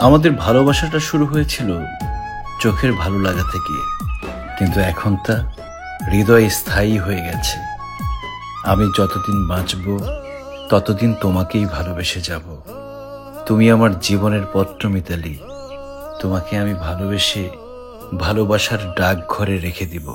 আমাদের ভালোবাসাটা শুরু হয়েছিল চোখের ভালো লাগা থেকে, কিন্তু এখন তা হৃদয়ে স্থায়ী হয়ে গেছে। আমি যতদিন বাঁচব ততদিন তোমাকেই ভালোবেসে যাব। তুমি আমার জীবনের পত্র মিতালি, তোমাকে আমি ভালোবেসে ভালোবাসার ডাকঘরে রেখে দিব।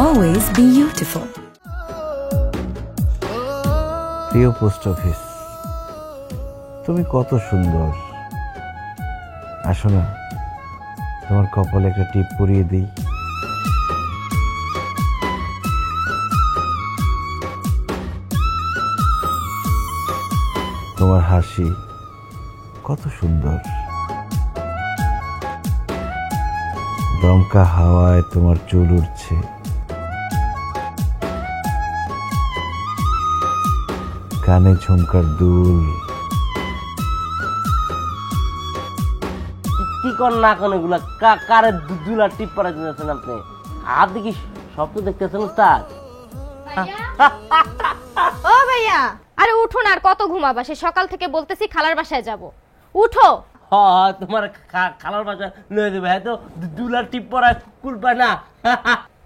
Always beautiful. প্রিয় পোস্ট অফিস, তুমি কত সুন্দর। আসো না, তোমার কপালে একটা টিপ পরিয়ে দিই। তোমার হাসি কত সুন্দর। দমকা হাওয়ায় তোমার চুল উঠছে। কানে ঝুমকার দুল। কি কর না কোন এগুলা কারে দুলা টিপ পড়া দিতেছেন আপনি? আর দেখি স্বপ্ন দেখতেছেন উস্তাদ? ও ভাইয়া, আরে উঠুন, আর কত ঘুমাবা? সে সকাল থেকে বলতেছি খালার বাসায় যাব, উঠো। তোমার খালার বাসা লয়ে দেবে, হ্যাঁ তো দুলার টিপ পড়া কুলবা না।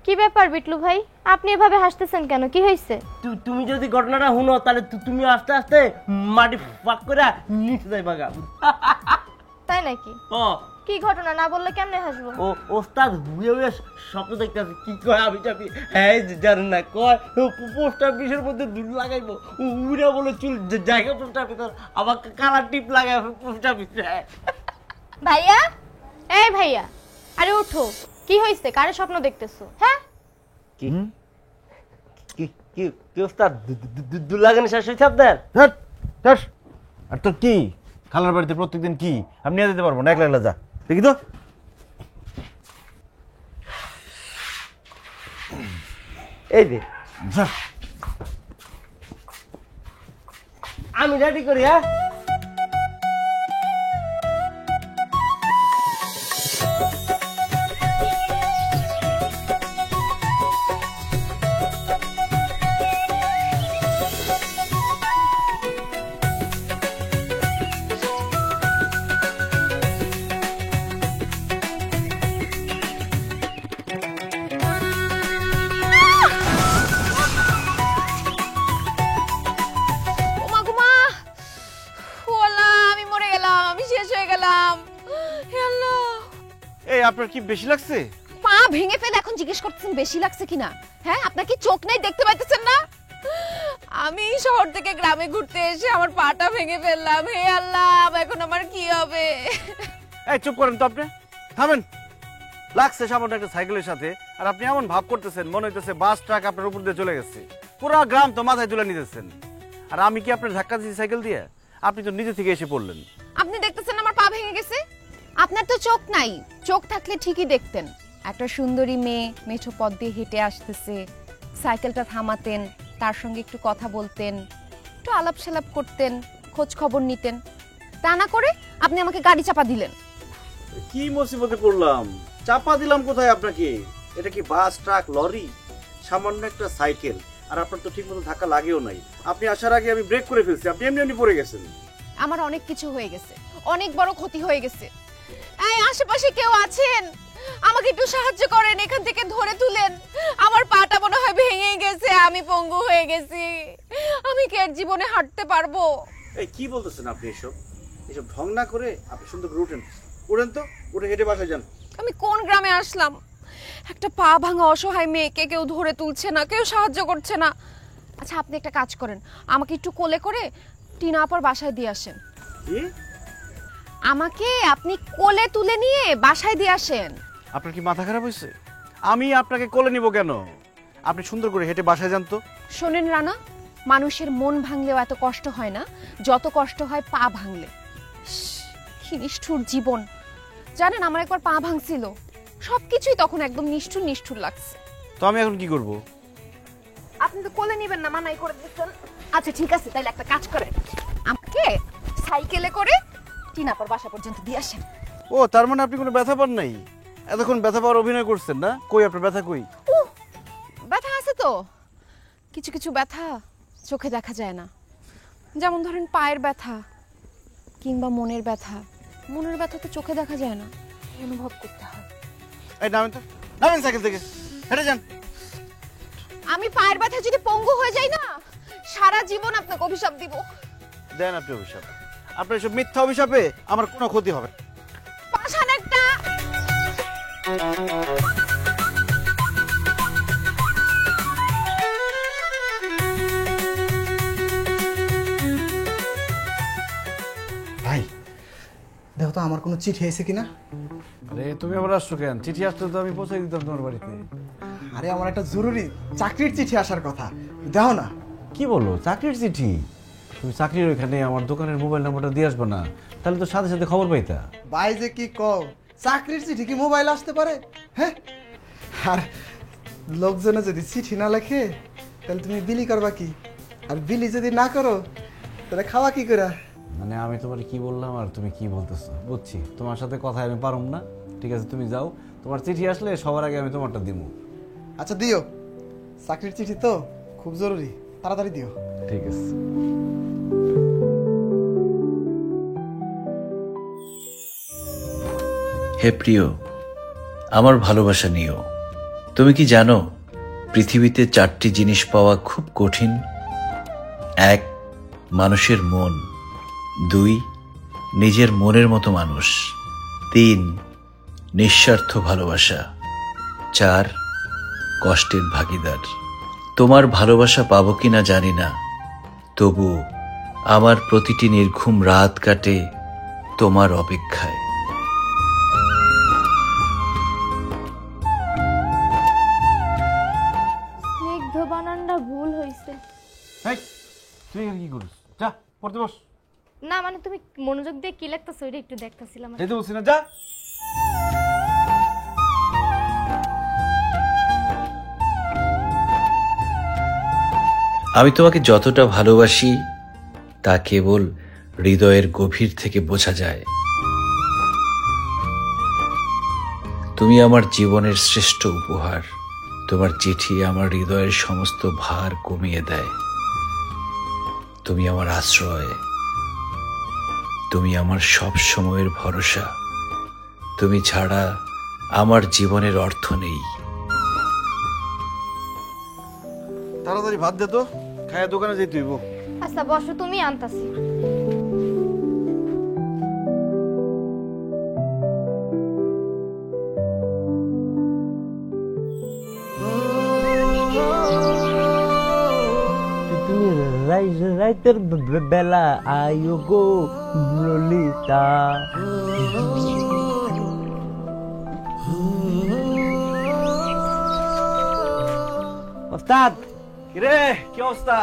কি ব্যাপার বিটলু ভাই, আপনি এভাবে হাসতেছেন কেন? কি হয়েছে? তুমি যদি ঘটনাটা শুনো তাহলে তুমি আস্তে আস্তে মাটি ফাঁক করে নিচে যাইবা গা। তাই নাকি? কি ঘটনা না বললে কেমনে হাসবো? ও ওস্তাদ হুয়ে হুয়ে স্বপ্ন দেখতেছে। কি কয় আমি চাপি? হ্যাঁ জানেন না, কয় পোস্ট অফিসের মধ্যে দুল লাগাইবো। উড়া বলে চুল জায়গা পোস্ট অফিস, আবার কালার টিপ লাগাই পোস্ট অফিস। ভাইয়া, এই ভাইয়া, আরে উঠো। কি হয়েছে? কারে স্বপ্ন দেখতেছো? হ্যাঁ কি কি কি কি ওস্তাদ দুল লাগানো শেষ হয়েছে আপনার? আর তো কি খালার বাড়িতে প্রত্যেকদিন কি আমি নিয়ে যেতে পারবো না, একলা একলা যা। দেখি তো এই যে আমি রেডি করি। হ্যাঁ আপনার কি বেশি লাগছে? পা ভেঙে ফেলে এখন জিজ্ঞেস করতেছেন বেশি লাগছে কিনা? হ্যাঁ, আপনার কি চোখ নাই, দেখতে পাইতেছেন না? আমি শহর থেকে গ্রামে ঘুরতে এসে আমার পাটা ভেঙে ফেললাম। হে আল্লাহ, এখন আমার কি হবে? এই চুপ করেন তো, আপনি থামেন। লাগছে সামান্য একটা সাইকেলের সাথে, আর আপনি এমন ভাব করতেছেন মনে হইতেছে বাস ট্রাক আপনার উপর দিয়ে চলে গেছে। পুরো গ্রাম তো মাথায় তুলে নিতেছেন। আর আমি কি আপনার ধাক্কা দিয়েছি সাইকেল দিয়ে? আপনি তো নিজে থেকে এসে পড়লেন। আপনি দেখতেছেন আমার পা ভেঙে গেছে? আপনার তো চোখ নাই, চোখ থাকলে ঠিকই দেখতেন। একটা সুন্দরী মেয়ে মেঠো পথ দিয়ে হেঁটে আসতেছে, সাইকেলটা থামাতেন, তার সঙ্গে একটু কথা বলতেন, একটু আলাপ সালাপ করতেন, খোঁজ খবর নিতেন। তা না করে আপনি আমাকে গাড়ি চাপা দিলেন। কি মুসিবতে পড়লাম? চাপা দিলাম কোথায় আপনাকে? এটা কি বাস ট্রাক লরি? সামান্য একটা সাইকেল, আর আপনার তো ঠিক মতো ধাক্কা লাগেও নাই। আপনি আসার আগে আমি ব্রেক করে ফেলছি, আপনি এমনি এমনি পড়ে গেছেন। আমার অনেক কিছু হয়ে গেছে, অনেক বড় ক্ষতি হয়ে গেছে। এই আশেপাশে কেউ আছেন? আমাকে একটু সাহায্য করেন, এখান থেকে ধরে তুলেন। আমার পাটা মনে হয় ভেঙে গেছে, আমি পঙ্গু হয়ে গেছি। আমি কি আর জীবনে হাঁটতে পারবো? এই কি বলতেছেন আপনি? এসব ঢং না করে আপনি সুন্দর করে উঠেন। উঠেন তো, উঠে হেঁটে বাসায় যান। আমি কোন গ্রামে আসলাম? একটা পা ভাঙা অসহায় মেয়েকে কেউ ধরে তুলছে না, কেউ সাহায্য করছে না। আচ্ছা আপনি একটা কাজ করেন, আমাকে একটু কোলে করে টিনা আপার বাসায় দিয়ে আসেন। কি? আমাকে আপনি কোলে তুলে নিয়ে বাসায় দিয়ে আসেন। আপনার কি মাথা খারাপ হয়েছে? আমি আপনাকে কোলে নিব কেন? আপনি সুন্দর করে হেঁটে বাসায় যান তো। শোনেন রানা, মানুষের মন ভাঙলেও এত কষ্ট হয় না যত কষ্ট হয় পা ভাঙলে। ইস, কি নিষ্ঠুর জীবন। জানেন আমার একবার পা ভাঙছিল, সবকিছুই তখন একদম নিষ্ঠুর নিষ্ঠুর লাগছে। তো আমি এখন কি করব? আপনি তো কোলে নেবেন না, মানাই করে দিচ্ছেন। আচ্ছা ঠিক আছে, তাইলে একটা কাজ করেন, আমাকে সাইকেলে করে টিনাপার বাসা পর্যন্ত দিয়ে আসেন। ও, তার মানে আপনি কোনো ব্যথা পান নাই? এতক্ষণ ব্যথা পাওয়ার অভিনয় করছেন না? কই আপনার ব্যথা কই? ব্যথা আছে তো, কিছু কিছু ব্যথা চোখে দেখা যায় না। যেমন ধরেন পায়ের ব্যথা কিংবা মনের ব্যথা। মনের ব্যথা তো চোখে দেখা যায় না, অনুভব করতে হয়। এই নামেন তো, নামেন সাইকেল থেকে, হেঁটে যান। আমি পায়ের ব্যথা যদি পঙ্গু হয়ে যাই না, সারা জীবন আপনাকে অভিশাপ দিব। দেন আপনি অভিশাপ। আপনার এসব মিথ্যা অভিশাপে আমার কোনো ক্ষতি হবে না। পাশান একটা। ভাই দেখো তো আমার কোনো চিঠি এসে কিনা। আরে তুমি আবার আসছো কেন? চিঠি আসলে তো আমি পৌঁছে দিতাম তোমার বাড়িতে। আরে আমার একটা জরুরি চাকরির চিঠি আসার কথা, দেখো না। কি বলো, চাকরির চিঠি? তুমি চাকরির ওইখানে আমার দোকানের মোবাইল নাম্বারটা দিয়ে আসবে না? তাহলে তো সাথে সাথে খবর পাইতা। ভাই যে কি কও, চাকরির চিঠি কি মোবাইল আসতে পারে? হ্যাঁ, আর লোকজনে যদি চিঠি না লেখে তাহলে তুমি বিলি করবা কি? আর বিলি যদি না করো তাহলে খাওয়া কি করে? মানে আমি তোমার কি বললাম আর তুমি কি বলতেছো? বুঝছি, তোমার সাথে কথা আমি পারুম না। ঠিক আছে, তুমি যাও, তোমার চিঠি আসলে সবার আগে আমি তোমারটা দিব। আচ্ছা দিও, চাকরির চিঠি তো খুব জরুরি, তাড়াতাড়ি দিও। ঠিক আছে। হে প্রিয়, আমার ভালোবাসা নিও। তুমি কি জানো পৃথিবীতে 4টি জিনিস পাওয়া খুব কঠিন? 1, মানুষের মন। 2, নিজের মনের মতো মানুষ। 3, নিঃস্বার্থ ভালোবাসা। 4, কষ্টের ভাগিদার। তোমার ভালোবাসা পাবো কিনা জানি না, তবু আমার প্রতিটি নির্ঘুম রাত কাটে তোমার অপেক্ষায়। স্নিগ্ধ বানানটা ভুল হয়েছে। এই, তুই এখানে কি করিস? যা পড়তে বস। না মানে তুমি মনোযোগ দিয়ে কি লিখতেছো এটা একটু দেখতেছিলাম। যেতে বলছি না, যা। আমি তোমাকে যতটা ভালোবাসি তা কেবল হৃদয়ের গভীর থেকে বোঝা যায়। তুমি আমার জীবনের শ্রেষ্ঠ উপহার। তোমার চিঠি আমার হৃদয়ের সমস্ত ভার কমিয়ে দেয়। তুমি আমার আশ্রয়, তুমি আমার সব সময়ের ভরসা। তুমি ছাড়া আমার জীবনের অর্থ নেই। তাড়াতাড়ি ভাত দে তো, খায়া দোকানে যেতে হইব। আচ্ছা বসো, তুমি আনতাছি। তুমি রাইতের বেলা আইও গো ললিতা। ওস্তাদ কিরে, কি অবস্থা?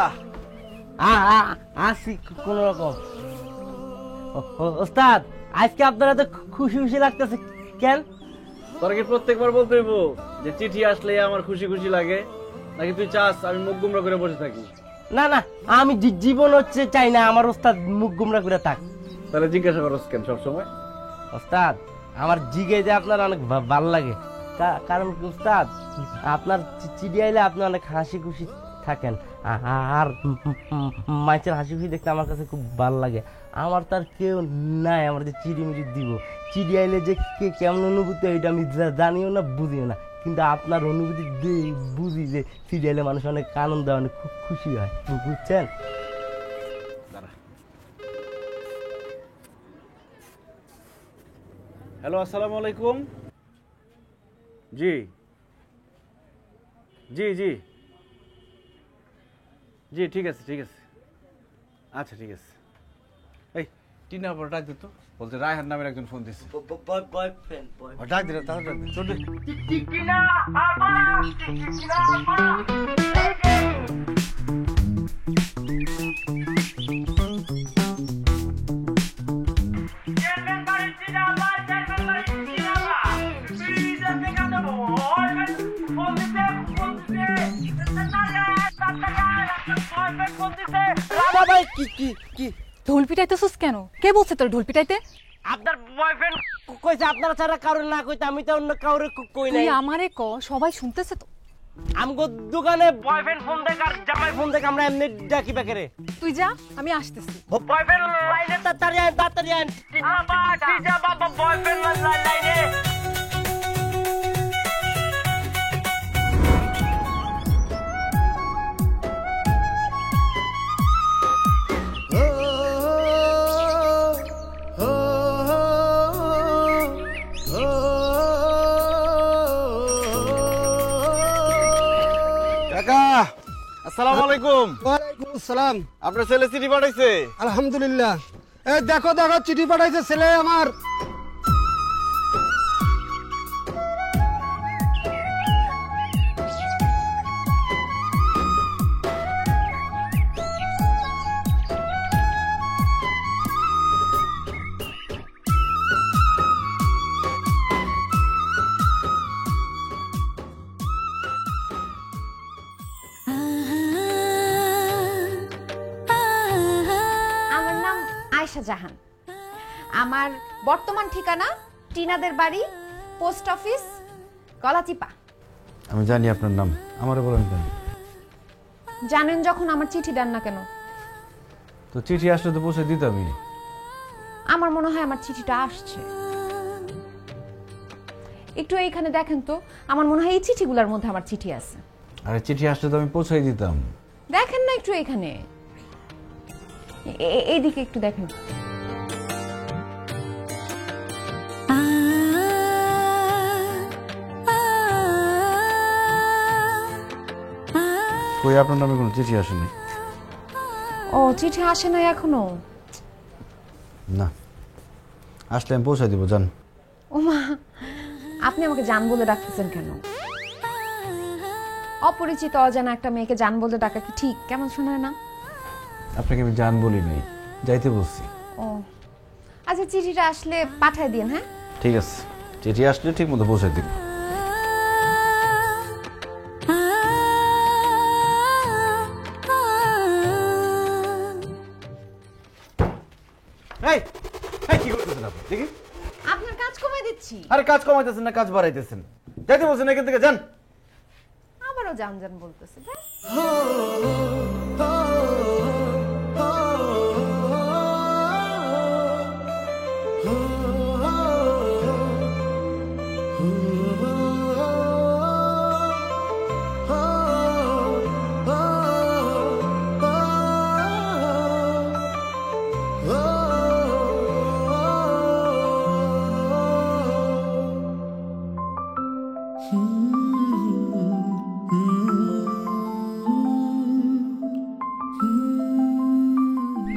আসি কোন রকম। ওস্তাদ আজকে আপনারা তো খুশি খুশি লাগতেছে কেন? তোর কি প্রত্যেকবার বলতে হইব যে চিঠি আসলে আমার খুশি খুশি লাগে, নাকি তুই চাস আমি মুখ গুমরা করে বসে থাকি? না না, আমি জীবন হচ্ছে চাই না আমার ওস্তাদ মুখ গুমরা করে থাক। তাহলে জিজ্ঞাসা করস কেন সবসময়? ওস্তাদ আমার জিগে যে আপনার অনেক ভালো লাগে, কারণ কি ওস্তাদ আপনার চিঠি আইলে আপনি অনেক হাসি খুশি থাকেন, আর মাইচের হাসি খুশি দেখতে আমার কাছে খুব ভালো লাগে। আমার তার কেউ নাই আমার যে চিঠি মিঠি দিব, চিঠি আইলে যে কেমন অনুভূতি ওইটা আমি জানিও না বুঝিও না, কিন্তু আপনার অনুভূতি বুঝি যে চিঠি আইলে মানুষ অনেক আনন্দ হয়, অনেক খুব খুশি হয়, বুঝছেন? হ্যালো, আসসালামু আলাইকুম। জি জি জি জি, ঠিক আছে ঠিক আছে, আচ্ছা ঠিক আছে। এই টিনা পর ডাক দিত, বলতে রায়হান নামের একজন ফোন দিচ্ছে। বয়ফ্রেন্ড ডাক দিলে তাহলে ডাক দিলে, চল দে। ভাই কি কি কি ঢোল পিটাইতেছিস কেন? কে বলছে তোর ঢোল পিটাইতে? আপনার বয়ফ্রেন্ড কইছে আপনারা ছাড়া কারোর না কইতে, আমি তো অন্য কাউরে কই নাই। তুই আমারে ক, সবাই শুনতেছে তো। আমগো দোকানে বয়ফ্রেন্ড ফোন দেখ আর জামাই ফোন দেখ, আমরা এমনি ডাকি বেকারে। তুই যা, আমি আসতেছি। বয়ফ্রেন্ড লাইনে তাড়াতাড়ি আন। বাবা যা বাবা, বয়ফ্রেন্ড লাইনে। কাকা, আসসালামু আলাইকুম। ওয়ালাইকুম আসসালাম। আপনার ছেলে চিঠি পাঠাইছে। আলহামদুলিল্লাহ। এই দেখো দেখো, চিঠি পাঠাইছে ছেলে আমার। আমার নাম আয়েশা জাহান। আমার বর্তমান ঠিকানা টিনাদের বাড়ি, পোস্ট অফিস, গলাচিপা। আমি জানি আপনার নাম, আমারে বলেন কেন? জানেন যখন আমার চিঠি দেন না কেন? তো চিঠি আসলে তো পৌঁছে দিতামই। আমার মনে হয় আমার চিঠিটা আসছে। একটু এইখানে দেখেন তো, আমার মনে হয় এই চিঠিগুলোর মধ্যে আমার চিঠি আছে। আরে চিঠি আসলে তো আমি পৌঁছাই দিতাম। দেখেন না একটু এইখানে, এইদিকে একটু দেখেন। কই আপনার নামে কোনো চিঠি আসেনি? ও, চিঠি আসে নাই এখনো? না, আসলে আমি পৌঁছাই দিব, জান। ওমা, আপনি আমাকে জান বলে ডাকতেছেন কেন? অপরিচিত অজানা একটা মেয়েকে জান বলে ডাকা কি ঠিক? কেমন শোনায় না? আপনাকে আমি জান বলি নাই, যাইতে বলছি। ও আচ্ছা, চিঠিটা আসলে পাঠায় দিন। হ্যাঁ ঠিক আছে, চিঠি আসলে ঠিক মতো পৌঁছাই দিব। এই এই কি করতেছেন আপনি? দেখি। আপনার কাজ কমাই দিচ্ছি। আরে কাজ কমাইতেছেন না কাজ বাড়াইতেছেন? যাইতে বলছেন এখান থেকে, যান। আবারও জান জান বলতেছে।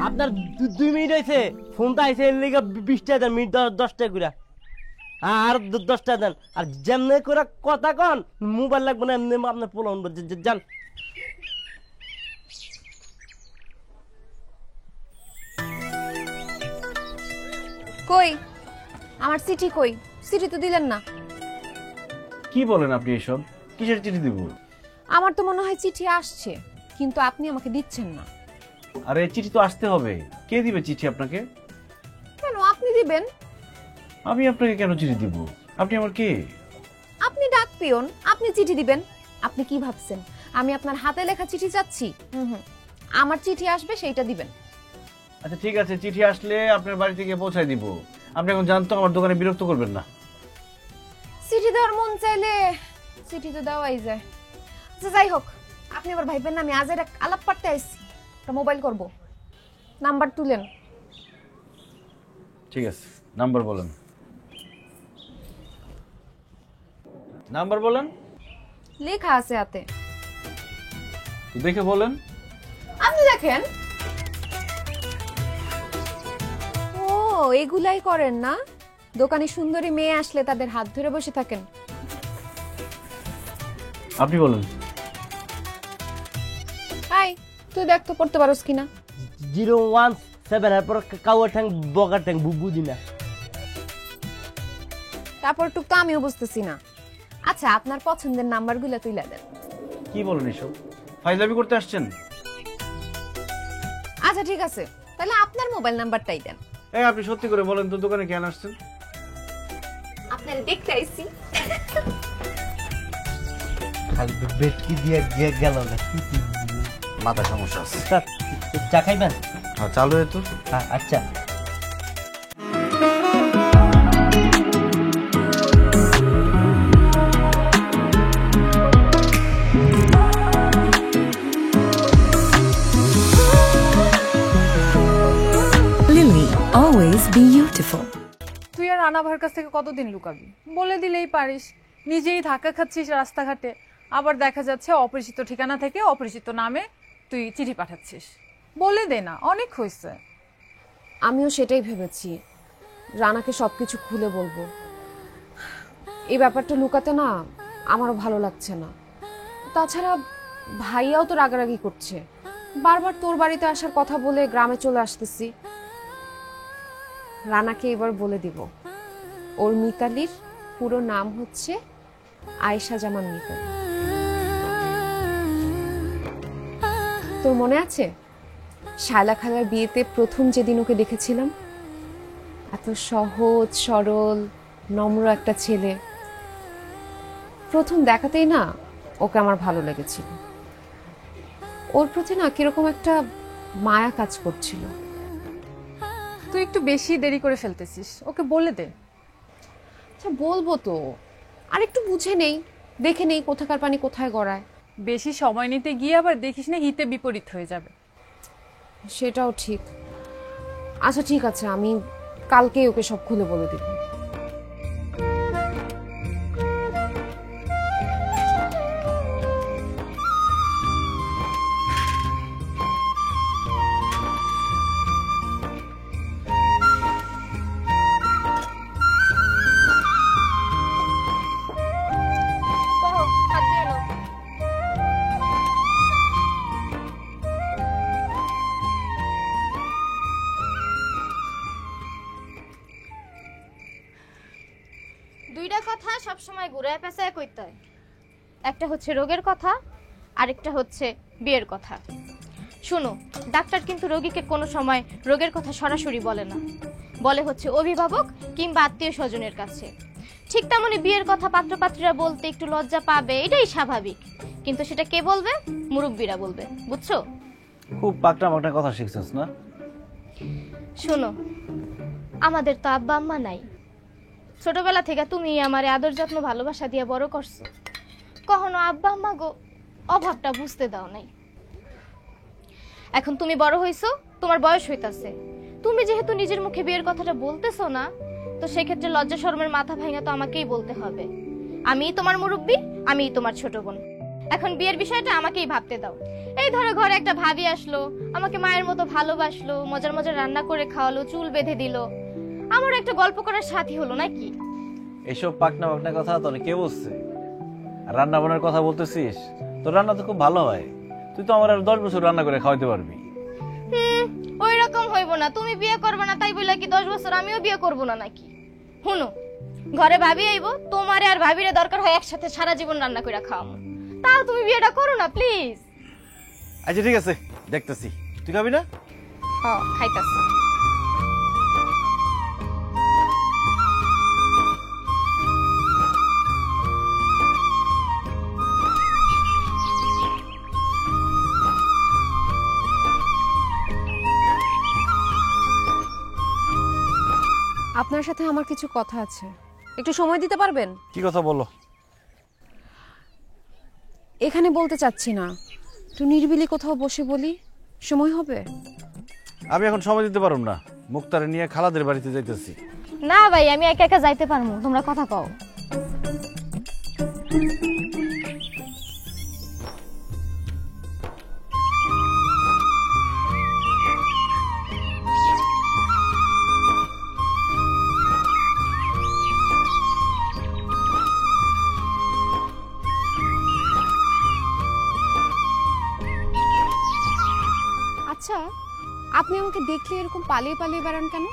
আপনার 2 মিনিট হয়েছে, ফোনটা আইছে এর লিগা 20 টাকা দেন, মিনিট 10 টাকা করে। আর 10 টাকা দেন। আর যেমনে করে কথা কন, মোবাইল লাগবে না, এমনি আপনার পোলাউন যান। কই আমার চিঠি? কই চিঠি তো দিলেন না। কি বলেন আপনি এসব? কিসের চিঠি দিব? আমার তো মনে হয় চিঠি আসছে, কিন্তু আপনি আমাকে দিচ্ছেন না। আরে চিঠি তো আসতে হবে। কে দিবে চিঠি আপনাকে? কেন আপনি দিবেন? আমি আপনাকে কেন চিঠি দিব? আপনি আমার কে? আপনি ডাক পিয়ন, আপনি চিঠি দিবেন। আপনি কি ভাবছেন আমি আপনার হাতে লেখা চিঠি চাচ্ছি? আমার চিঠি আসবে, সেইটা দিবেন। আচ্ছা ঠিক আছে, চিঠি আসলে আপনার বাড়ি থেকে পৌঁছায় দিব। আপনি এখন জানতো আমার দোকানে বিরক্ত করবেন না। চিঠি দেওয়ার মন চাইলে চিঠি তো দেওয়াই যায়। আচ্ছা যাই হোক, আপনি আবার ভাইবেন না আমি আজ একটা আলাপ পাঠতে আইছি, একটা মোবাইল করব। নাম্বার তুলেন। ঠিক আছে, নাম্বার বলেন। নাম্বার বলেন। লেখা আছে হাতে। তো দেখে বলেন। আপনি দেখেন। ও এগুলাই করেন না? দোকানে সুন্দরী মেয়ে আসলে তাদের হাত ধরে বসে থাকেন। আপনি বলেন। হাই, তুই দেখ তো পড়তে পারোস কিনা। 017 এরপর কাউয়ার ঠ্যাং বগার ঠ্যাং বুঝি না। তারপর টুক তো আমিও বুঝতেছি না। আচ্ছা, আপনার পছন্দের নাম্বারগুলো তুইলা দেন। কি বলেন এসব? ফাইজলামি করতে আসছেন? আচ্ছা ঠিক আছে, তাহলে আপনার মোবাইল নাম্বারটাই দেন। এই আপনি সত্যি করে বলেন তো দোকানে কেন আসছেন? আপনার দেখতে আইছি। খালি বেটকি দিয়ে গেল না। মাথা সমস্যা আছে। চা খাইবেন? হ্যাঁ, চালু হয়তো। আচ্ছা। Lily, always beautiful. তুই আর রানা ভাইয়ের কাছ থেকে কতদিন লুকাবি? বলে দিলেই পারিস। নিজেই ধাক্কা খাচ্ছিস রাস্তাঘাটে, আবার দেখা যাচ্ছে অপরিচিত ঠিকানা থেকে অপরিচিত নামে তুই চিঠি পাঠাচ্ছিস। বলে দে না, অনেক হয়েছে। আমিও সেটাই ভেবেছি, রানাকে সবকিছু খুলে বলবো। এই ব্যাপারটা লুকাতে না আমারও ভালো লাগছে না। তাছাড়া ভাইয়াও তো রাগারাগি করছে, বারবার তোর বাড়িতে আসার কথা বলে গ্রামে চলে আসতেছি। রানাকে এবার বলে দিব ওর মিতালির পুরো নাম হচ্ছে আয়েশা জামান মিতালি। তোর মনে আছে শায়লা খালার বিয়েতে প্রথম যেদিন ওকে দেখেছিলাম? এত সহজ সরল নম্র একটা ছেলে। প্রথম দেখাতেই না ওকে আমার ভালো লেগেছিল। ওর প্রতি না কিরকম একটা মায়া কাজ করছিল। তুই একটু বেশি দেরি করে ফেলতেছিস, ওকে বলে দে। আচ্ছা বলবো তো, আর একটু বুঝে নেই, দেখে নেই কোথাকার পানি কোথায় গড়ায়। বেশি সময় নিতে গিয়ে আবার দেখিস না হিতে বিপরীত হয়ে যাবে। সেটাও ঠিক। আচ্ছা ঠিক আছে, আমি কালকেই ওকে সব খুলে বলে দিব। দুইটা কথা সবসময় ঘুরায় পেঁচায় কইতে হয়। একটা হচ্ছে রোগের কথা, আরেকটা হচ্ছে বিয়ের কথা। শুনো, ডাক্তার কিন্তু রোগীকে কোনো সময় রোগের কথা সরাসরি বলে না, বলে হচ্ছে অভিভাবক কিংবা আত্মীয় স্বজনের কাছে। ঠিক তেমনি বিয়ের কথা পাত্রপাত্রীরা বলতে একটু লজ্জা পাবে, এটাই স্বাভাবিক। কিন্তু সেটা কে বলবে? মুরব্বীরা বলবে, বুঝছো? খুব পাকনা পাকনা কথা শিখছিস না? শোনো, আমাদের তো আব্বা আম্মা নাই। ছোটবেলা থেকে তুমি আমারে আদর যত্ন ভালোবাসা দিয়ে বড় করছো, কখনো আব্বা আম্মা গো অভাবটা বুঝতে দাও নাই। এখন তুমি বড় হইছো, তোমার বয়স হইতাছে, তুমি যেহেতু নিজের মুখে বিয়ের কথাটা বলতেছো না, তো সেক্ষেত্রে লজ্জা শরমের মাথা ভাঙা তো আমাকেই বলতে হবে। আমিই তোমার মুরব্বী, আমিই তোমার ছোট বোন। এখন বিয়ের বিষয়টা আমাকেই ভাবতে দাও। এই ধরো ঘরে একটা ভাবি আসলো, আমাকে মায়ের মতো ভালোবাসলো, মজার মজার রান্না করে খাওয়ালো, চুল বেঁধে দিল, আমার একটা গল্প করার সাথী হলো নাকি? এসব পাকনা পাকনা কথা তোর কে বলছে? রান্না বান্নার কথা বলতেছিস? তোর রান্না তো খুব ভালো হয়, তুই তো আমার আর 10 বছর রান্না করে খাওয়াতে পারবি। ওই রকম হইব না। তুমি বিয়ে করবে না তাই বলে কি 10 বছর আমিও বিয়ে করব না নাকি? শুনো, ঘরে ভাবি আইবো, তোমারে আর ভাবিরে দরকার হয় একসাথে সারা জীবন রান্না করে খাওয়াবো। তাও তুমি বিয়েটা করো না প্লিজ। আচ্ছা ঠিক আছে, দেখতেছি। তুই খাবি না? হ্যাঁ, খাইতাছি। আপনার সাথে আমার কিছু কথা আছে, একটু সময় দিতে পারবেন? কি কথা বলো? এখানে বলতে চাচ্ছি না, একটু নিরিবিলি কোথাও বসে বলি, সময় হবে? আমি এখন সময় দিতে পারব না, মুক্তারে নিয়ে খালাদের বাড়িতে যাইতেছি। না ভাই, আমি একা একা যাইতে পারবো, তোমরা কথা কও। আচ্ছা, আপনি আমাকে দেখলে এরকম পালিয়ে পালিয়ে বেড়ান কেন?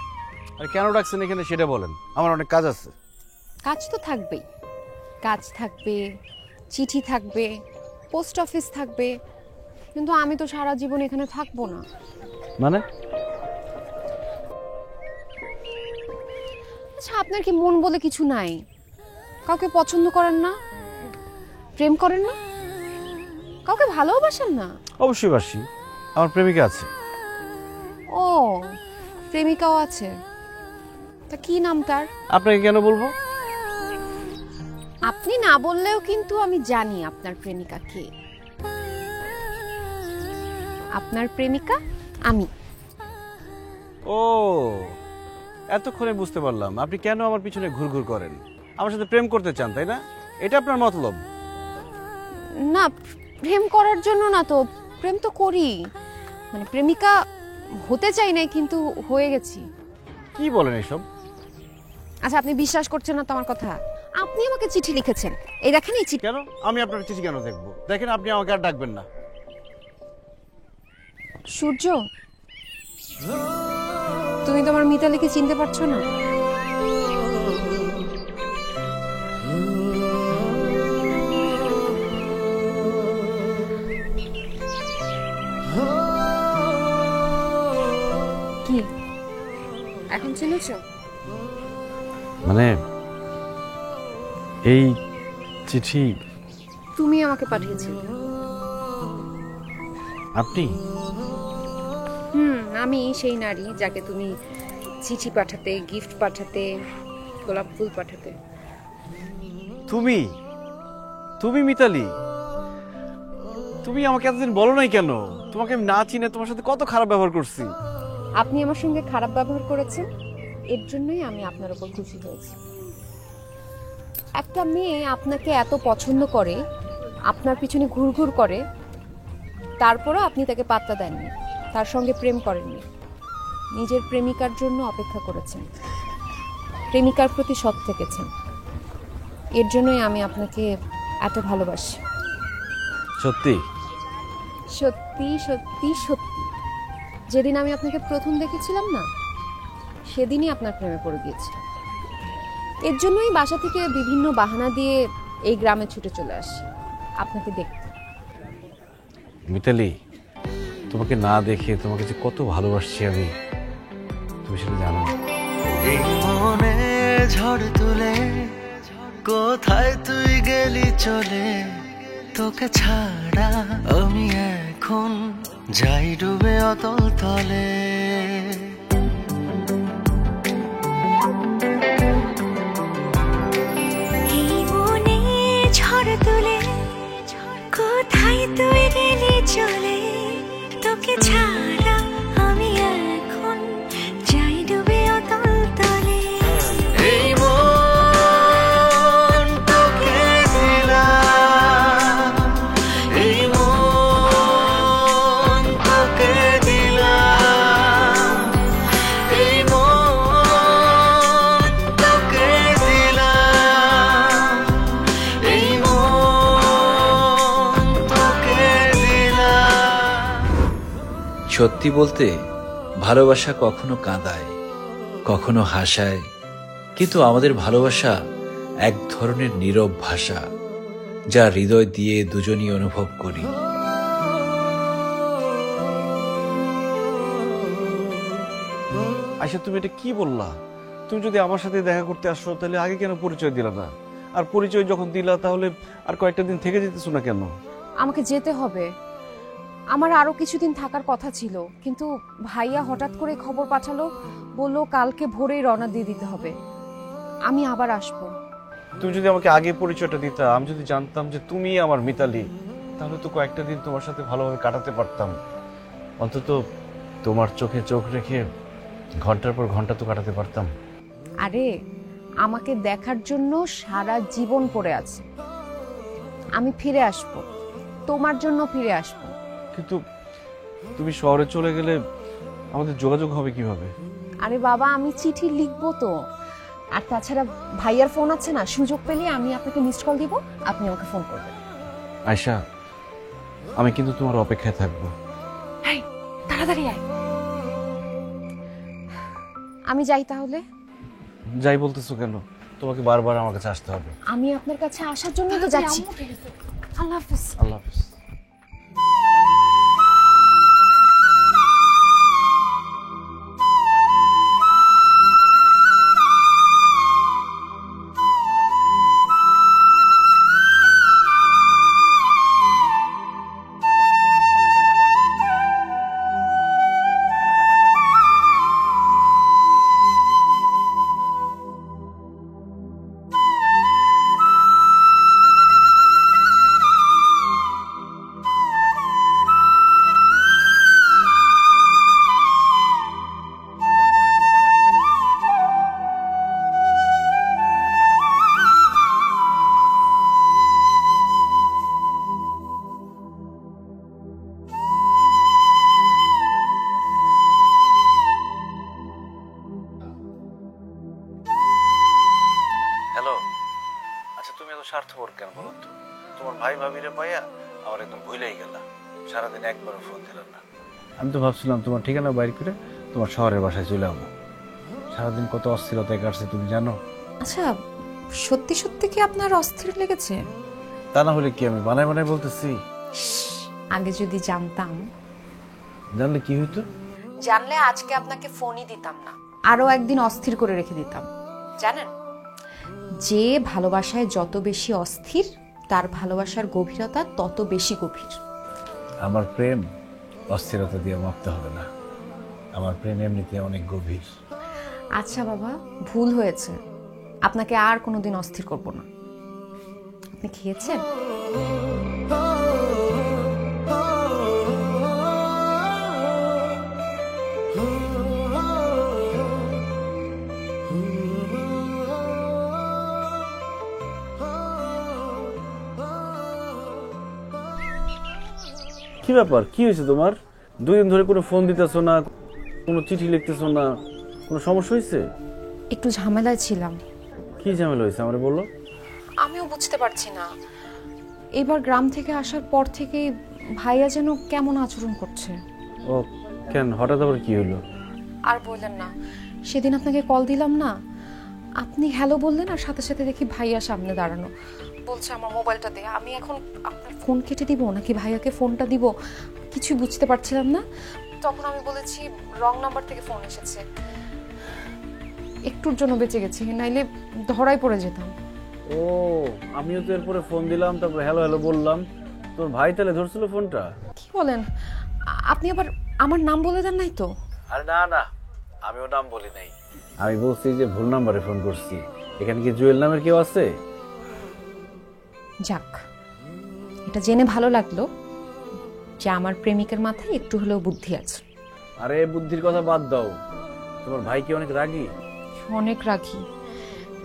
আর কেন ডাকছেন এখানে সেটা বলেন, আমার অনেক কাজ আছে। কাজ তো থাকবেই, কাজ থাকবে, চিঠি থাকবে, পোস্ট অফিস থাকবে, কিন্তু আমি তো সারা জীবন এখানে থাকবো না। মানে? আচ্ছা, আপনার কি মন বলে কিছু নাই? কাউকে পছন্দ করেন না, প্রেম করেন না, কাউকে ভালোবাসেন না? অবশ্যই বাসি, আমার প্রেমিকা আছে। ও, প্রেমিকাও আছে। তা কি নাম তার? আপনাকে কেন বলবো? আপনি না বললেও কিন্তু আমি জানি আপনার প্রেমিকা কে। আপনার প্রেমিকা আমি। ও, এতক্ষণে বুঝতে পারলাম আপনি কেন আমার পিছনে ঘুরঘুর করেন। আমার সাথে প্রেম করতে চান, তাই না? এটা আপনার মতলব? না, প্রেম করার জন্য না তো, প্রেম তো করি, মানে প্রেমিকা হতে চাই নাই, কিন্তু হয়ে গেছি। কি বলেন এসব? আচ্ছা, আপনি বিশ্বাস করছেন না তো আমার কথা? আপনি আমাকে চিঠি লিখেছেন, এই দেখেন এই চিঠি। কেন আমি আপনার চিঠি কেন দেখবো? দেখেন, আপনি আমাকে আর ডাকবেন না। সূর্য, তুমি তোমার মিতালিকে চিনতে পারছো না? কি এখন চিনেছ? মানে এই চিঠি তুমি আমাকে পাঠিয়েছিলে। আপনি? আমি সেই নারী যাকে তুমি চিঠি পাঠাতে, গিফট পাঠাতে, গোলাপ ফুল পাঠাতে। তুমি তুমি মিতালি? তুমি আমাকে এতদিন বলো নাই কেন? তোমাকে আমি না চিনে তোমার সাথে কত খারাপ ব্যবহার করছি। আপনি আমার সঙ্গে খারাপ ব্যবহার করেছেন, এর জন্যই আমি আপনার উপর খুশি হয়েছি। একটা মেয়ে আপনাকে এত পছন্দ করে, আপনার পিছনে ঘুরঘুর করে, তারপরও আপনি তাকে পাত্তা দেননি, তার সঙ্গে প্রেম করেননি, নিজের প্রেমিকার জন্য অপেক্ষা করেছেন, প্রেমিকার প্রতি সৎ থেকেছেন। এর জন্যই আমি আপনাকে এত ভালোবাসি। সত্যি? সত্যি সত্যি সত্যি। যেদিন আমি আপনাকে প্রথম দেখেছিলাম না, সেদিনই আপনার প্রেমে পড়ে গিয়েছি। এর জন্যই বাসা থেকে বিভিন্ন বাহানা দিয়ে এই গ্রামে ছুটে চলে আসি আপনাকে দেখতে। মিতালি, তোমাকে না দেখে তোমাকে যে কত ভালোবাসছি আমি, তুমি সেটা জানো না। এই মনে ঝড় তুলে কোথায় তুই গেলি চলে, তোকে ছাড়া আমি এখন যাই ডুবে অতল তলে। এই মনে ঝড় তুলে কোথায় তুই গেলি চলে, তোকে ছাড়া আমি এখন যাই ডুবে অতল তলে। এই মন তোকে দিলাম, এই মন তোকে দিলাম, এই মন তোকে দিলাম, এই মন তোকে দিলাম। সত্যি বলতে ভালোবাসা কখনো কাঁদায়, কখনো হাসায়, কিন্তু আমাদের ভালোবাসা এক ধরনের নীরব ভাষা, যা হৃদয় দিয়ে দুজনই অনুভব করি। আচ্ছা, তুমি এটা কি বললা? তুমি যদি আমার সাথে দেখা করতে আসো তাহলে আগে কেন পরিচয় দিলা না? আর পরিচয় যখন দিলা তাহলে আর কয়েকটা দিন থেকে যেতেছো না কেন? আমাকে যেতে হবে, আমার আরো কিছুদিন থাকার কথা ছিল, কিন্তু ভাইয়া হঠাৎ করে খবর পাঠালো, বলল কালকে ভোরেই রওনা দিয়ে দিতে হবে। আমি আবার আসবো। তুমি যদি আমাকে আগে পরিচয়টা দিতা, আমি যদি জানতাম যে তুমি আমার মিতালি, তাহলে তো কয়েকটা দিন তোমার সাথে ভালোভাবে কাটাতে পারতাম। অন্তত তোমার চোখে চোখ রেখে ঘন্টার পর ঘন্টা তো কাটাতে পারতাম। আরে, আমাকে দেখার জন্য সারা জীবন পড়ে আছে, আমি ফিরে আসব, তোমার জন্য ফিরে আসব। কিন্তু তুমি শহরে চলে গেলে আমাদের যোগাযোগ হবে কিভাবে? আরে বাবা, আমি চিঠি লিখবো তো। আর তাছাড়া ভাইয়ার ফোন আছে না, সুযোগ পেলে আমি আপনাকে মিসড কল দিব, আপনি আমাকে ফোন করবেন। আয়শা, আমি কিন্তু তোমার অপেক্ষায় থাকবো। তাড়াতাড়ি আয়। আমি যাই তাহলে। যাই বলতেছো কেন? তোমাকে বারবার আমার কাছে আসতে হবে। আমি আপনার কাছে আসার জন্য তো যাচ্ছি। আল্লাহ হাফেজ। আল্লাহ হাফেজ। হ্যালো, আচ্ছা তুমি এত স্বার্থপর কেন বলো তো? তোমার ভাই ভাবিরে পাইয়া আমার একদম ভুলেই গেলা, সারাদিন একবারও ফোন দিলাম না। আমি তো ভাবছিলাম তোমার ঠিকানা বাইর করে তোমার শহরের বাসায় চলে যাবো। সারাদিন কত অস্থিরতায় কাটছে তুমি জানো? আচ্ছা, সত্যি সত্যি কি আপনার অস্থির লেগেছে? তা না হলে কি আমি বানায় বানায় বলতেছি? আগে যদি জানতাম। জানলে কি হইতো? জানলে আজকে আপনাকে ফোনই দিতাম না, আরো একদিন অস্থির করে রেখে দিতাম। জানেন, যে ভালোবাসায় যত বেশি অস্থির, তার ভালোবাসার গভীরতা তত বেশি গভীর। আমার প্রেম অস্থিরতা দিয়ে মাপতে হবে না, আমার প্রেম এমনিতে অনেক গভীর। আচ্ছা বাবা, ভুল হয়েছে, আপনাকে আর কোনোদিন অস্থির করব না। আপনি খেয়েছেন? কি ব্যাপার, কি হয়েছে তোমার? 2 দিন ধরে কোনো ফোন দিতেছো না, কোনো চিঠি লিখতেছো না, কোনো সমস্যা হয়েছে? একটু ঝামেলায় ছিলাম। কি ঝামেলা হয়েছে আমারে বলো। আমিও বুঝতে পারছি না, এবার গ্রাম থেকে আসার পর থেকে ভাইয়া যেন কেমন আচরণ করছে। ও কেন, হঠাৎ আবার কি হলো? আর বললেন না, সেদিন আপনাকে কল দিলাম না, আপনি হ্যালো বললেন আর সাথে সাথে দেখি ভাইয়া সামনে দাঁড়ানো, বলছে আমার মোবাইলটা দে। আমি এখন আপনার ফোন কেটে দিব নাকি ভাইয়াকে ফোনটা দিব কিছুই বুঝতে পারছিলাম না। তখন আমি বলেছি রং নাম্বার থেকে ফোন এসেছে। একটুর জন্য বেঁচে গেছি, নাইলে ধরাই পড়ে যেতাম। ও, আমিও তো এরপরে ফোন দিলাম, তারপরে হ্যালো হ্যালো বললাম, তোর ভাই তাহলে ধরছিল ফোনটা? কি বলেন, আপনি আবার আমার নাম বলে দেন নাই তো? আরে না না, আমিও নাম বলি নাই, আমি বলছি যে ভুল নাম্বারে ফোন করছি। এখানে কি জুয়েল নামের কেউ আছে? যাক, এটা জেনে ভালো লাগলো যে আমার প্রেমিকের মাথায় একটু হলেও বুদ্ধি আছে। আরে বুদ্ধির কথা বাদ দাও, তোমার ভাই কি অনেক রাগী? অনেক রাগী,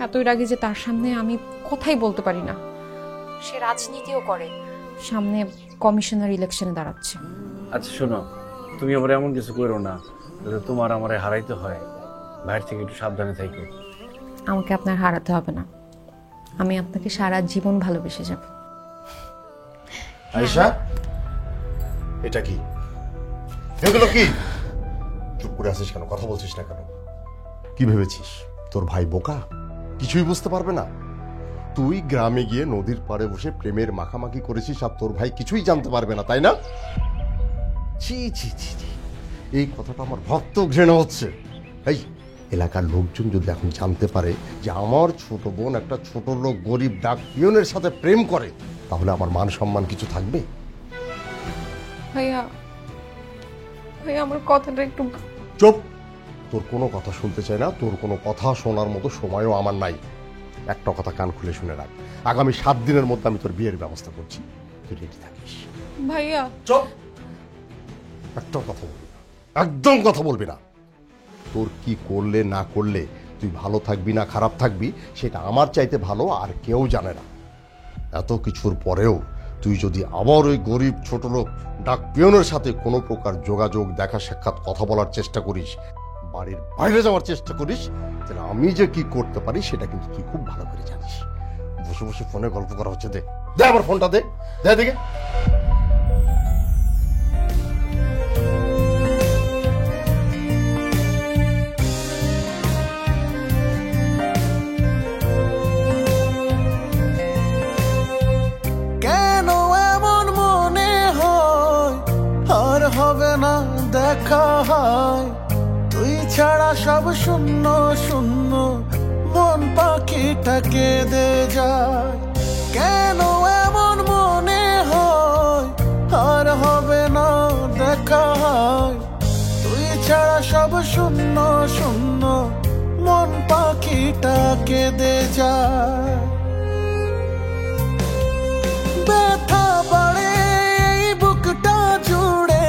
এতই রাগী যে তার সামনে আমি কথাই বলতে পারি না। সে রাজনীতিও করে, সামনে কমিশনার ইলেকশনে দাঁড়াচ্ছে। আচ্ছা শোনো, তুমি আবার এমন কিছু করো না যাতে তোমার আমারে হারাইতে হয়। বাইরে থেকে একটু সাবধানে থাকো। আমাকে আপনার হারাতে হবে না, আমি আপনাকে সারা জীবন ভালোবেসে যাব। আয়েশা, এটা কি? এগুলো কি? চুপ করে আছিস কেন? কথা বলছিস না কেন? কি ভেবেছিস তোর ভাই বোকা, কিছুই বুঝতে পারবে না? তুই গ্রামে গিয়ে নদীর পাড়ে বসে প্রেমের মাখামাখি করেছিস আর তোর ভাই কিছুই জানতে পারবে না, তাই না? ছি ছি ছি ছি, এই কথাটা আমার ভক্ত ঘৃণা হচ্ছে। এই এলাকার লোকজন যদি এখন জানতে পারে যে আমার ছোট বোন একটা ছোট লোক গরিব ডাক পিয়নের সাথে প্রেম করে, তাহলে আমার মান সম্মান কিছু থাকবে? ভাইয়া, ভাইয়া আমার কথাটা একটু। চুপ, তোর কোনো কথা শুনতে চাই না, তোর কোনো কথা শোনার মতো সময়ও আমার নাই। একটা কথা কান খুলে শুনে রাখ, আগামী 7 দিনের মধ্যে আমি তোর বিয়ের ব্যবস্থা করছি, তুই রেডি থাকিস। ভাইয়া চুপ, একটা কথা বলবি না, একদম কথা বলবি না। তোর কি করলে না করলে তুই ভালো থাকবি না খারাপ থাকবি সেটা আমার চাইতে ভালো আর কেউ জানে না। এত কিছুর পরেও তুই যদি আবার ওই গরিব ছোট লোক ডাক পিয়নের সাথে কোনো প্রকার যোগাযোগ, দেখা সাক্ষাৎ, কথা বলার চেষ্টা করিস, বাড়ির বাইরে যাওয়ার চেষ্টা করিস, তাহলে আমি যে কি করতে পারি সেটা কিন্তু তুই খুব ভালো করে জানিস। বসে বসে ফোনে গল্প করা হচ্ছে, দে দে আমার ফোনটা, দে দে দেখে। কেন এমন মনে হয় আর হবে না দেখা হয়, তুই ছাড়া সব শূন্য শূন্য, মন পাখিটা কেঁদে যায়। কেন এমন মনে হয় আর হবে না দেখা হয়, তুই ছাড়া সব শূন্য শূন্য, মন পাখিটা কেঁদে যায়। ব্যথা বাড়ে এই বুকটা জুড়ে,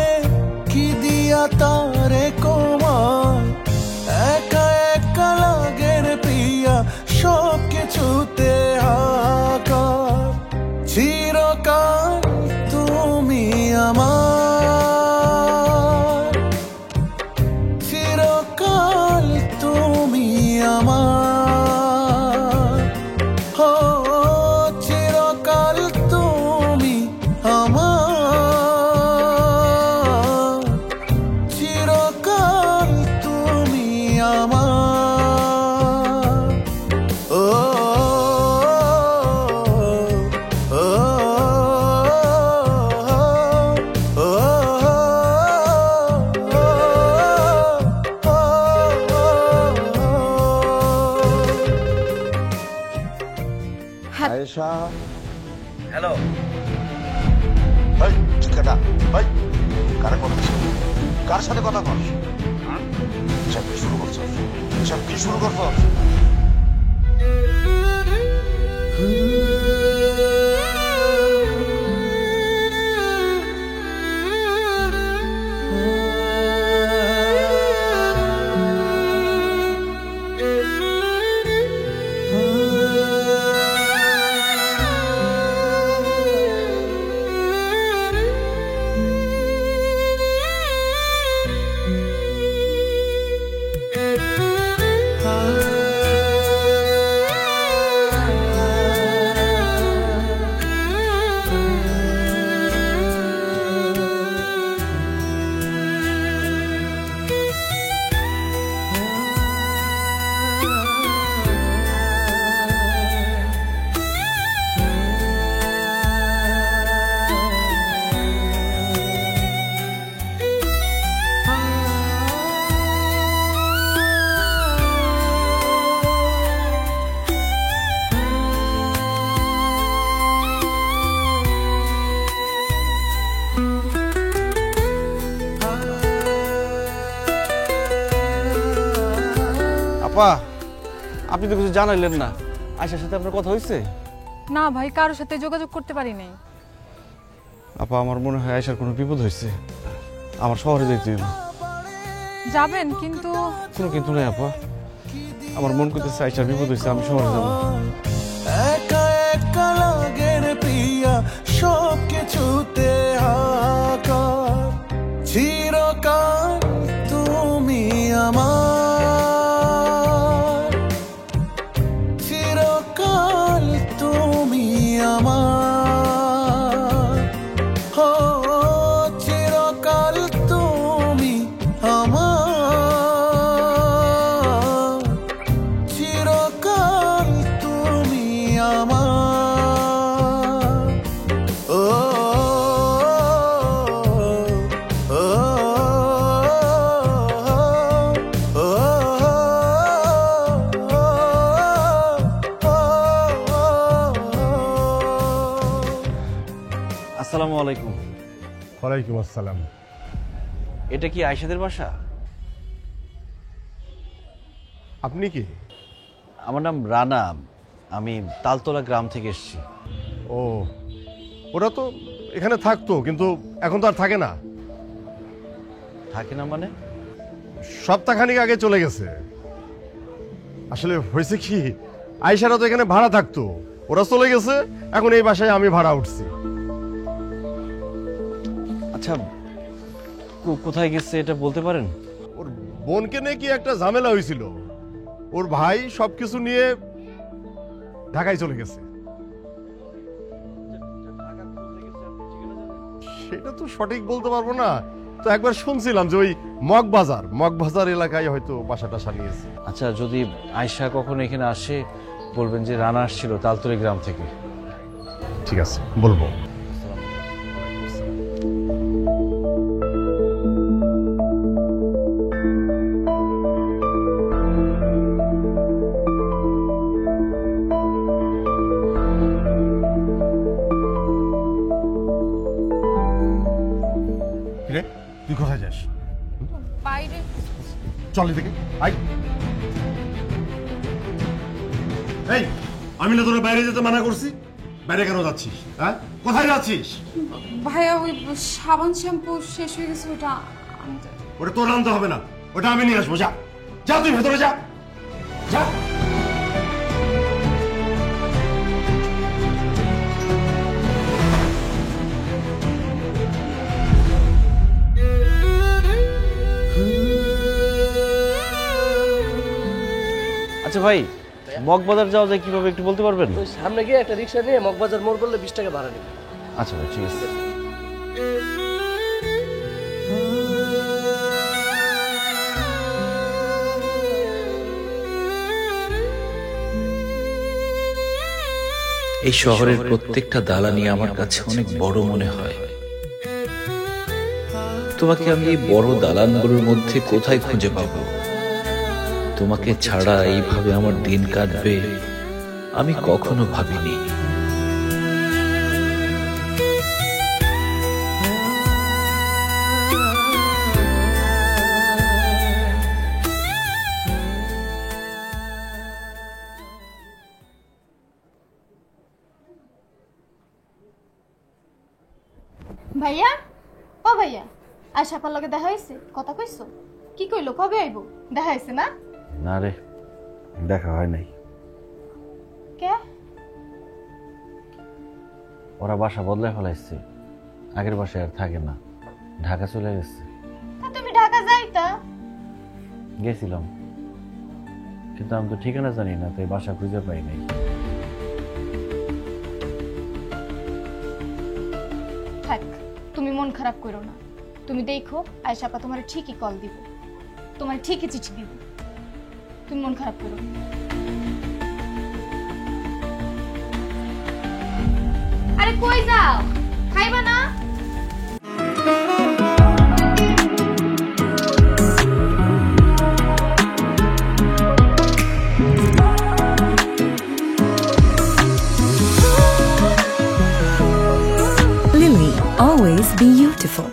কি দিয়া তারে কমায়, একা একা লাগে রে প্রিয়া সব কিছুতে হাহাকার। চিরকাল তুমি আমার, চিরকাল তুমি আমার, ও চিরকাল তুমি আমার, চিরকাল তুমি আমার, ও আয়েশা, হ্যালো, এই ঠিকাটা, এই কারে কথা বলছিস? কার সাথে কথা বল? সব কি শুরু করছিস? সব কি শুরু করছিস? আপা, আপনি তো কিছু জানাইলেন না, আয়শার সাথে আপনার কথা হয়েছে? না ভাই, কারোর সাথে যোগাযোগ করতে পারি নাই। আপা, আমার মনে হয় আয়শার কোনো বিপদ হয়েছে, আমার শহরে যেতে হইব। যাবেন কিন্তু? কোনো কিন্তু নাই আপা, আমার মন করতেছে আয়শার বিপদ হয়েছে, আমি শহরে যাবো। একা একা লাগে রে প্রিয়া সব কিছুতে হাহাকার। চিরকাল তুমি আমার, চিরকাল তুমি আমার, ও চিরকাল তুমি আমার, চিরকাল তুমি আমার, ও আসসালামু আলাইকুম। ওয়ালাইকুম আসসালাম। এটা কি আয়শাদের বাসা? আপনি কি? আমার নাম রানা, আমি তালতলা গ্রাম থেকে এসেছি। ও, ওরা তো এখানে থাকতো, কিন্তু এখন তো আর থাকে না। থাকে না মানে? সপ্তাহখানিক আগে চলে গেছে। আসলে হয়েছে কি, আয়শারা তো এখানে ভাড়া থাকতো, ওরা চলে গেছে, এখন এই বাসায় আমি ভাড়া উঠছি। আচ্ছা কোথায় গেছে এটা বলতে পারেন? ওর বোনকে নিয়ে কি একটা ঝামেলা হয়েছিল, ওর ভাই সবকিছু নিয়ে ঢাকায় চলে গেছে। সেটা তো সঠিক বলতে পারবো না, তো একবার শুনছিলাম যে ওই মগবাজার এলাকায় হয়তো বাসাটা সানিয়েছে। আচ্ছা যদি আয়শা কখনো এখানে আসে বলবেন যে রানা আসছিল তালতলি গ্রাম থেকে। ঠিক আছে, বলবো। তুই কোথায় যাস? বাইরে। চল এদিকে আই। এই, আমি না তোরা বাইরে যেতে মানা করছি? বাইরে কেন যাচ্ছিস? হ্যাঁ, কোথায় যাচ্ছিস? ভাইয়া ওই সাবান শ্যাম্পু শেষ হয়ে গেছে, ওটা ওটা তোর আনতে হবে না, ওটা আমি নিয়ে আসবো। যা যা, তুই ভেতরে যা যা। আচ্ছা ভাই, মগবাজার যাওয়া যায় কিভাবে একটু বলতে পারবেন? ওই সামনে গিয়ে একটা রিক্সা নিয়ে মগবাজার মোড় বললে 20 টাকা ভাড়া নেবে। আচ্ছা ভাই, ঠিক আছে। এই শহরের প্রত্যেকটা দালানি আমার কাছে অনেক বড় মনে হয়। তোমাকে আমি এই বড় দালানগুলোর মধ্যে কোথায় খুঁজে পাবো? তোমাকে ছাড়া এইভাবে আমার দিন কাটবে আমি কখনো ভাবিনি। ভাইয়া, ও ভাইয়া, আশাপার লগে দেখা হয়েছে? কথা কইছো? কি কইলো? কবে আইবো? দেখা হয়েছে না? না রে, দেখা হয় নাই। কে? ওরা বাসা বদলায় ফেলাইছে, আগের বাসায় আর থাকে না, ঢাকা চলে গেছে। তা তুমি ঢাকা যাইতা? গেছিলাম, কিন্তু আমি তো ঠিকানা জানি না, তাই বাসা খুঁজে পাই নাই। থাক, তুমি মন খারাপ করো না। তুমি দেখো আয়েশাপা তোমার ঠিকই কল দিব, তোমার ঠিকই চিঠি দিব। তুমি মন খারাপ করো না। আরে কই যাও? খাইবা না? Lily, always beautiful.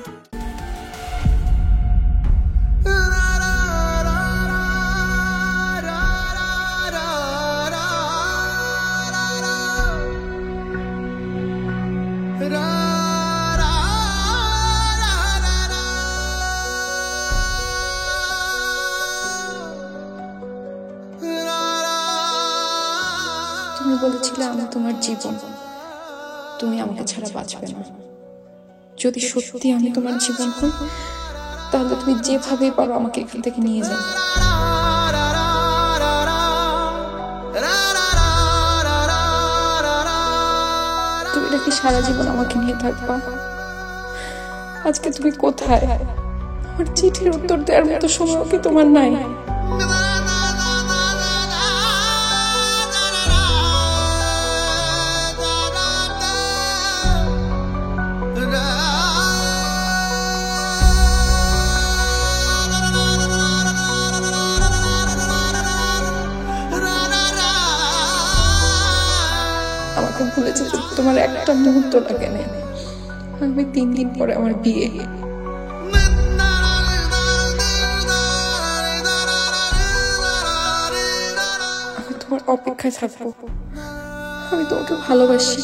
তুমি বলেছিলে আমি তোমার জীবন, তুমি আমাকে ছাড়া বাঁচবে না। যদি সত্যি আমি তোমার জীবন হই, তাহলে তুমি যেভাবেই পারো আমাকে এখান থেকে নিয়ে যাও। তুমি নাকি সারা জীবন আমাকে নিয়ে থাকবা। আজকে তুমি কোথায়? আমার চিঠির উত্তর দেওয়ার মতো সময় কি তোমার নাই? আমাকে ভুলে যেতে তোমার একটা মুহূর্ত লাগে না। আমি 3 দিন পরে আমার বিয়ে। আমি তোমার অপেক্ষায় থাকবো। আমি তোমাকে ভালোবাসি।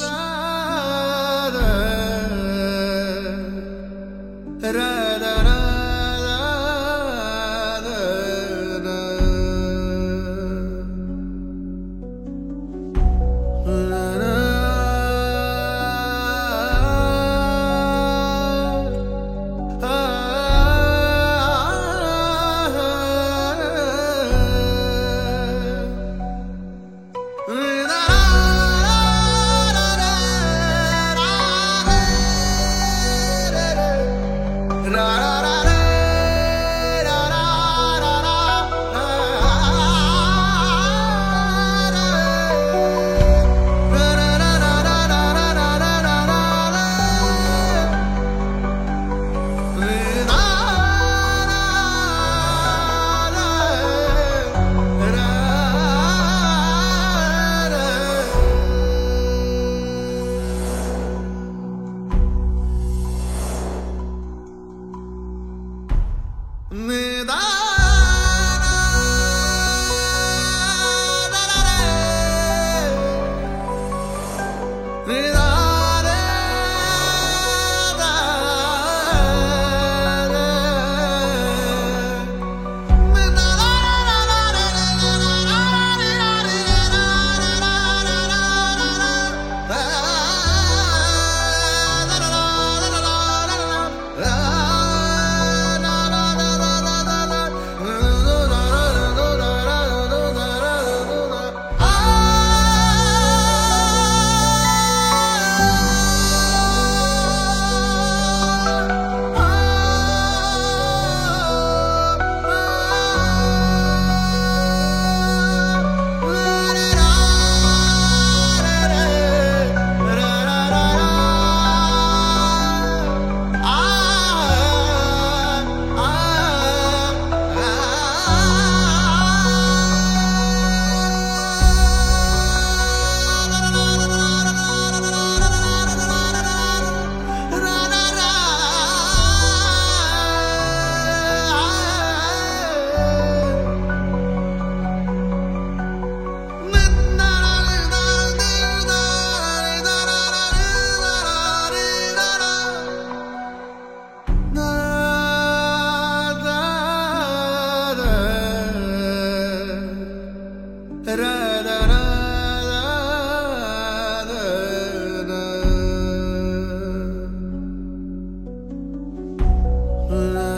la la লা